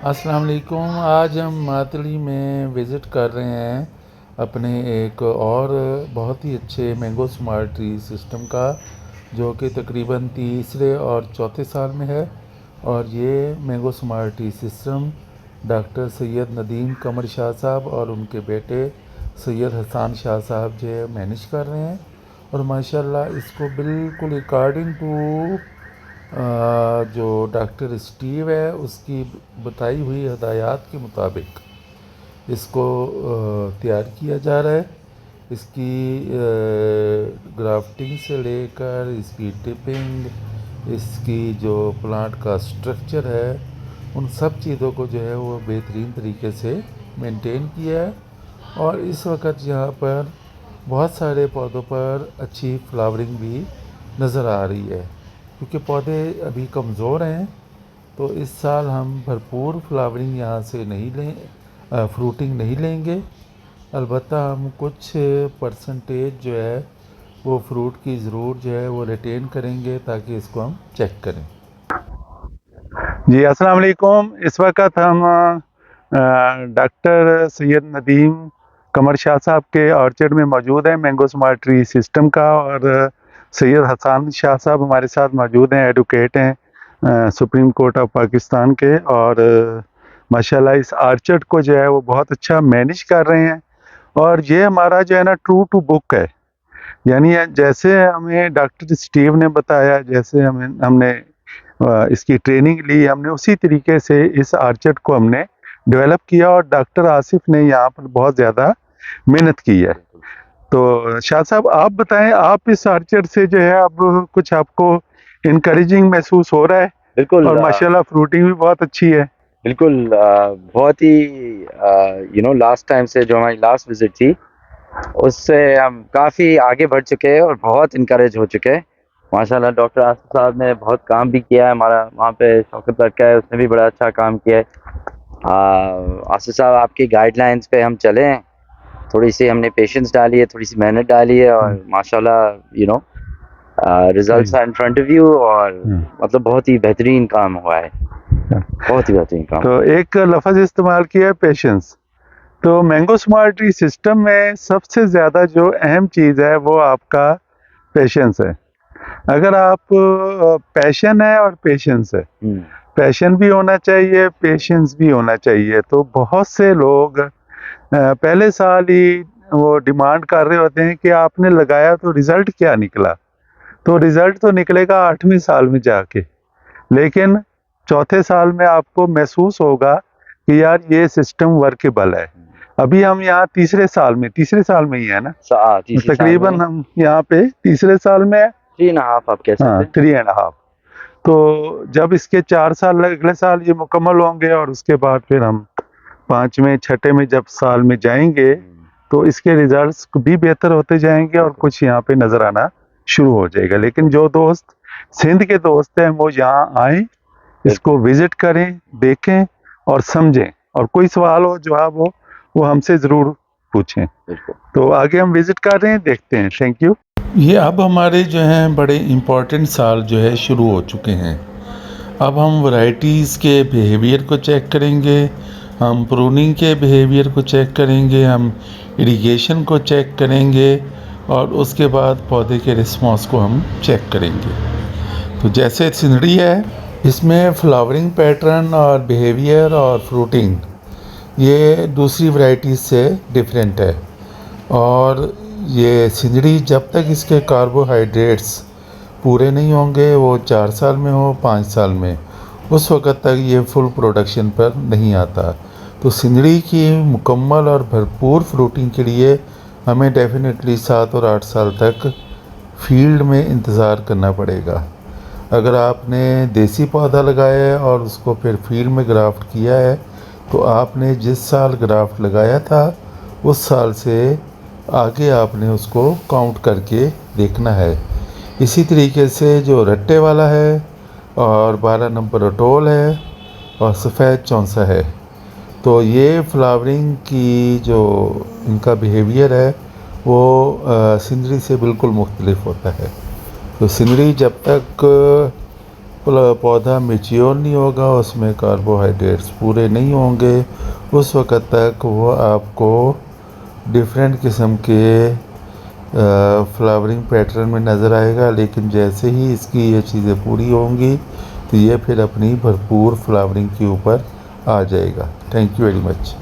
अस्सलाम वालेकुम। आज हम मातली में विज़िट कर रहे हैं अपने एक और बहुत ही अच्छे मैंगो स्मार्ट ट्री सिस्टम का, जो कि तकरीबन तीसरे और चौथे साल में है। और ये mango smart tree system doctor Syed Nadeem Qamar Shah साहब और उनके बेटे सैयद हसन शाह साहब जो है मैनेज कर रहे हैं। और माशाल्लाह इसको बिल्कुल अकॉर्डिंग टू जो डॉक्टर स्टीव है उसकी बताई हुई हदायत के मुताबिक इसको तैयार किया जा रहा है। इसकी ग्राफ्टिंग से लेकर इसकी टिपिंग, इसकी जो प्लांट का स्ट्रक्चर है, उन सब चीज़ों को जो है वो बेहतरीन तरीके से मेंटेन किया है। और इस वक्त यहाँ पर बहुत सारे पौधों पर अच्छी फ्लावरिंग भी नज़र आ रही है, क्योंकि पौधे अभी कमज़ोर हैं। तो इस साल हम भरपूर फ्लावरिंग यहाँ से नहीं फ्रूटिंग नहीं लेंगे। अलबत्ता हम कुछ परसेंटेज जो है वो फ्रूट की ज़रूर जो है वो रिटेन करेंगे, ताकि इसको हम चेक करें। जी अस्सलाम वालेकुम। इस वक्त हम डॉक्टर सैयद नदीम कमर शाह साहब के ऑर्चर्ड में मौजूद हैं, मैंगो स्मार्ट ट्री सिस्टम का। और सैयद हसन शाह साहब हमारे साथ मौजूद हैं, एडवोकेट हैं सुप्रीम कोर्ट ऑफ पाकिस्तान के। और माशाल्लाह इस ऑर्चर्ड को जो है वो बहुत अच्छा मैनेज कर रहे हैं। और ये हमारा जो है ना ट्रू टू बुक है, यानी जैसे हमें डॉक्टर स्टीव ने बताया, जैसे हमने इसकी ट्रेनिंग ली, हमने उसी तरीके से इस आर्चर्ड को हमने डेवलप किया। और डॉक्टर आसिफ ने यहाँ पर बहुत ज़्यादा मेहनत की है। तो शाह साहब आप बताएं, आप इस आर्चर्ड से जो है अब कुछ आपको इनकरेजिंग महसूस हो रहा है? बिल्कुल। और माशाल्लाह फ्रूटिंग भी बहुत अच्छी है। बिल्कुल बहुत ही लास्ट टाइम से जो हमारी लास्ट विजिट थी उससे हम काफ़ी आगे बढ़ चुके हैं और बहुत इनकरेज हो चुके हैं। माशाल्लाह डॉक्टर आसिफ साहब ने बहुत काम भी किया है। हमारा वहाँ पे शौकत लड़का है, उसने भी बड़ा अच्छा काम किया है। आसिफ साहब आपकी गाइडलाइंस पे हम चले हैं, थोड़ी सी हमने पेशेंस डाली है, थोड़ी सी मेहनत डाली है, और माशाल्लाह results are in front of you. और मतलब बहुत ही बेहतरीन काम हुआ है, बहुत ही बेहतरीन काम। तो एक लफ्ज़ इस्तेमाल किया है, पेशेंस। तो मैंगो स्मार्ट ट्री सिस्टम में सबसे ज़्यादा जो अहम चीज़ है वो आपका पेशेंस है। अगर आप पैशन है और पेशेंस है, पैशन भी होना चाहिए, पेशेंस भी होना चाहिए। तो बहुत से लोग पहले साल ही वो डिमांड कर रहे होते हैं कि आपने लगाया तो रिज़ल्ट क्या निकला। तो रिज़ल्ट तो निकलेगा 8वें साल में जाके, लेकिन चौथे साल में आपको महसूस होगा कि यार ये सिस्टम वर्केबल है। अभी हम यहाँ तीसरे साल में ही है ना, तकरीबन हम यहाँ पे तीसरे साल में है, 3.5 आप कह सकते हैं। 3.5। तो जब इसके 4 साल अगले साल ये मुकम्मल होंगे, और उसके बाद फिर हम 5वें 6ठे में जब साल में जाएंगे तो इसके रिजल्ट्स भी बेहतर होते जाएंगे और कुछ यहाँ पे नज़र आना शुरू हो जाएगा। लेकिन जो दोस्त सिंध के दोस्त हैं वो यहाँ आए, इसको विजिट करें, देखें और समझें, और कोई सवाल हो जवाब हो वो हमसे ज़रूर पूछें। तो आगे हम विजिट कर रहे हैं, देखते हैं। Thank you. ये अब हमारे जो हैं बड़े इम्पोर्टेंट साल जो है शुरू हो चुके हैं। अब हम वैरायटीज़ के बिहेवियर को चेक करेंगे, हम प्रूनिंग के बिहेवियर को चेक करेंगे, हम इरिगेशन को चेक करेंगे, और उसके बाद पौधे के रिस्पॉन्स को हम चेक करेंगे। तो जैसे सिंदड़ी है, इसमें फ्लावरिंग पैटर्न और बिहेवियर और फ्रूटिंग ये दूसरी वैरायटीज़ से डिफरेंट है। और ये सिंदड़ी जब तक इसके कार्बोहाइड्रेट्स पूरे नहीं होंगे, वो 4 साल में हो 5 साल में, उस वक़्त तक ये फुल प्रोडक्शन पर नहीं आता। तो सिंदड़ी की मुकम्मल और भरपूर फ्रूटिंग के लिए हमें डेफिनेटली 7 और 8 साल तक फील्ड में इंतज़ार करना पड़ेगा। अगर आपने देसी पौधा लगाया है और उसको फिर फील्ड में ग्राफ्ट किया है, तो आपने जिस साल ग्राफ्ट लगाया था उस साल से आगे आपने उसको काउंट करके देखना है। इसी तरीके से जो रट्टे वाला है और 12 नंबर अटोल है और सफ़ेद चौंसा है, तो ये फ्लावरिंग की जो इनका बिहेवियर है वो सिंदड़ी से बिल्कुल मुख्तलिफ होता है। तो सिंदड़ी जब तक पौधा मेच्योर नहीं होगा, उसमें कार्बोहाइड्रेट्स पूरे नहीं होंगे, उस वक़्त तक वो आपको डिफरेंट किस्म के फ्लावरिंग पैटर्न में नज़र आएगा। लेकिन जैसे ही इसकी ये चीज़ें पूरी होंगी तो ये फिर अपनी भरपूर फ्लावरिंग के ऊपर आ जाएगा। Thank you very much.